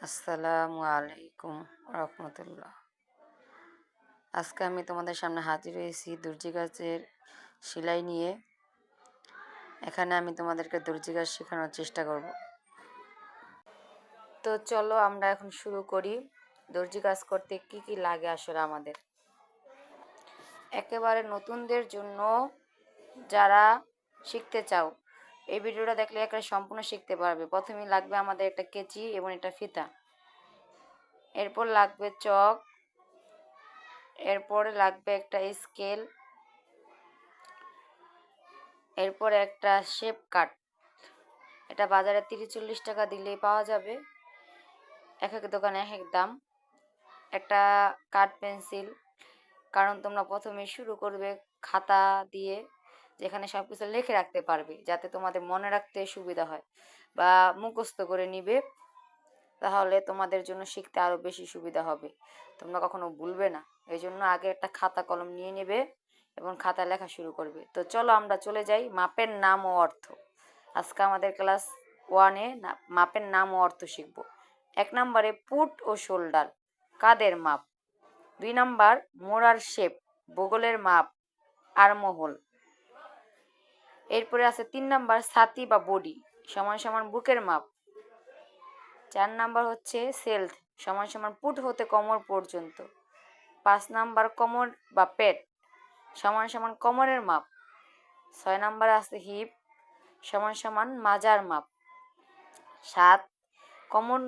আসসালামু আলাইকুম রহমতুল্লাহ। আজকে আমি তোমাদের সামনে হাজির হয়েছি দর্জি গাছের সেলাই নিয়ে। এখানে আমি তোমাদেরকে দর্জি কাজ শেখানোর চেষ্টা করব। তো চলো আমরা এখন শুরু করি। দর্জি কাজ করতে কি কি লাগে আসলে আমাদের। একেবারে নতুনদের জন্য যারা শিখতে চাও, এই ভিডিওটা দেখলে একেবারে সম্পূর্ণ শিখতে পারবে। প্রথমেই লাগবে আমাদের একটা কেচি এবং একটা ফিতা, এরপর লাগবে চক, এরপরে লাগবে একটা স্কেল, এরপরে একটা শেপ কাট। এটা বাজারে 30-40 টাকা দিলেই পাওয়া যাবে, এক এক দোকানে এক এক দাম। একটা কাঠ পেন্সিল, কারণ তোমরা প্রথমে শুরু করবে খাতা দিয়ে, যেখানে সব কিছু লিখে রাখতে পারবে, যাতে তোমাদের মনে রাখতে সুবিধা হয় বা মুখস্থ করে নিবে, তাহলে তোমাদের জন্য শিখতে আরও বেশি সুবিধা হবে, তোমরা কখনো ভুলবে না। এই জন্য আগে একটা খাতা কলম নিয়ে নেবে এবং খাতা লেখা শুরু করবে। তো চলো আমরা চলে যাই মাপের নাম ও অর্থ। আজকে আমাদের ক্লাস 1-এ মাপের নাম ও অর্থ শিখব। 1 নম্বরে পুট ও শোল্ডার, কাদের মাপ। 2 নম্বর মোড়ার শেপ, বগলের মাপ, আর্মহোল। এরপরে আছে 3 নম্বর ছাতি বা বডি সমান সমান বুকের মাপ। 4 নম্বর হচ্ছে সেলফ সমান সমান পুট হতে কোমর পর্যন্ত। 5 নম্বর কোমর বা পেট সমান সমান কোমরের মাপ। 6 নম্বরে আছে হিপ সমান সমান মাজার মাপ। 7 কোমর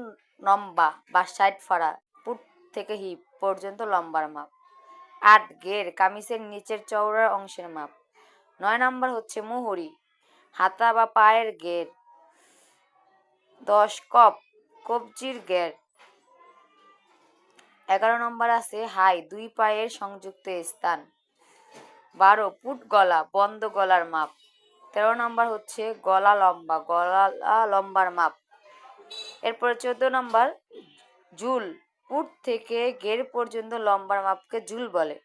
লম্বা বা সাইড ফাড়া, পুট থেকে হিপ পর্যন্ত লম্বার মাপ। 8 গের, কামিজের নিচের চওড়ার অংশের মাপ। 9 নম্বর হচ্ছে মুহুরি, হাতা বা পায়ের গের। 10 কবজির গের। 11 নম্বর আছে হাই, 2 পায়ের সংযুক্ত স্থান। 12 পুট গলা, বন্ধ গলার মাপ। 13 নম্বর হচ্ছে গলা লম্বা, গলা লম্বার মাপ। এরপরে 14 নম্বর ঝুল, পুট থেকে গের পর্যন্ত লম্বার মাপকে ঝুল বলে।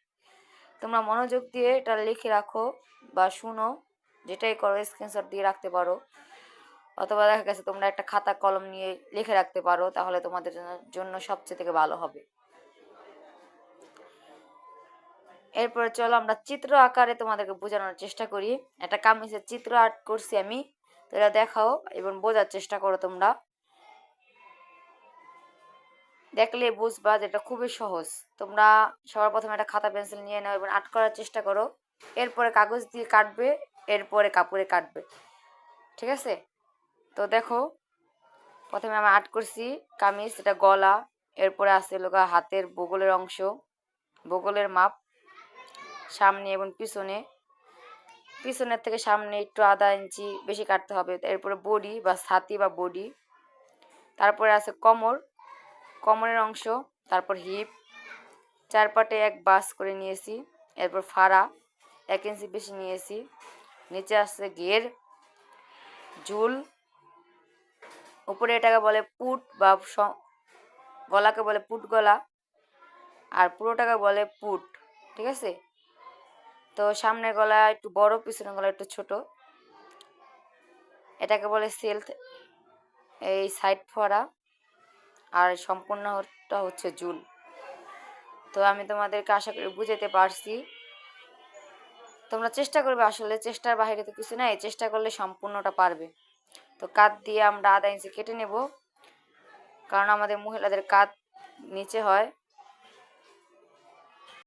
তোমরা মনোযোগ দিয়ে এটা লিখে রাখো বা শুনো, যেটাই করো স্ক্রিনশট দিয়ে রাখতে পারো, অথবা দেখা গেছে তোমরা একটা খাতা কলম নিয়ে লিখে রাখতে পারো, তাহলে তোমাদের জন্য সবচেয়ে থেকে ভালো হবে। এরপরে চলো আমরা চিত্র আকারে তোমাদেরকে বোঝানোর চেষ্টা করি। একটা কামিজের চিত্র আর্ট করছি আমি, তো এটা দেখাও এবং বোঝার চেষ্টা করো। তোমরা দেখলে বুঝবা যে এটা খুবই সহজ। তোমরা সবার প্রথমে একটা খাতা পেন্সিল নিয়ে নাও এবং আর্ট করার চেষ্টা করো। এরপরে কাগজ দিয়ে কাটবে, এরপরে কাপড়ে কাটবে, ঠিক আছে? তো দেখো, প্রথমে আমি আর্ট করছি কামিজ, এটা গলা, এরপরে আছে লোকা হাতের বগলের অংশ, বগলের মাপ, সামনে এবং পিছনে, পিছনের থেকে সামনে একটু আধা ইঞ্চি বেশি কাটতে হবে। এরপরে বডি বা ছাতি বা বডি, তারপরে আছে কোমর, কোমরের অংশ, তারপর হিপ, 4 পাটে 1 বাস করে নিয়েছি। এরপর ফাড়া 1 ইঞ্চি বেশি নিয়েছি। নিচে আছে ঘের, ঝুল, উপরে এটাকে বলে পুট বা গলাকে বলে পুট গলা, আর পুরোটাকে বলে পুট, ঠিক আছে? তো সামনের গলা একটু বড়, পিছনের গলা একটু ছোট, এটাকে বলে সেলফ, এই সাইড ফড়া, আর সম্পূর্ণটা হচ্ছে ঝুল। তো আমি তোমাদেরকে আশা করি বুঝাতে পারছি। তোমরা চেষ্টা করবে, আসলে চেষ্টার বাইরে তো কিছু নাই, চেষ্টা করলে সম্পূর্ণটা পারবে। তো কাঁধ দিয়ে আমরা আধা ইঞ্চি কেটে নেব, কারণ আমাদের মহিলাদের কাঁধ নিচে হয়,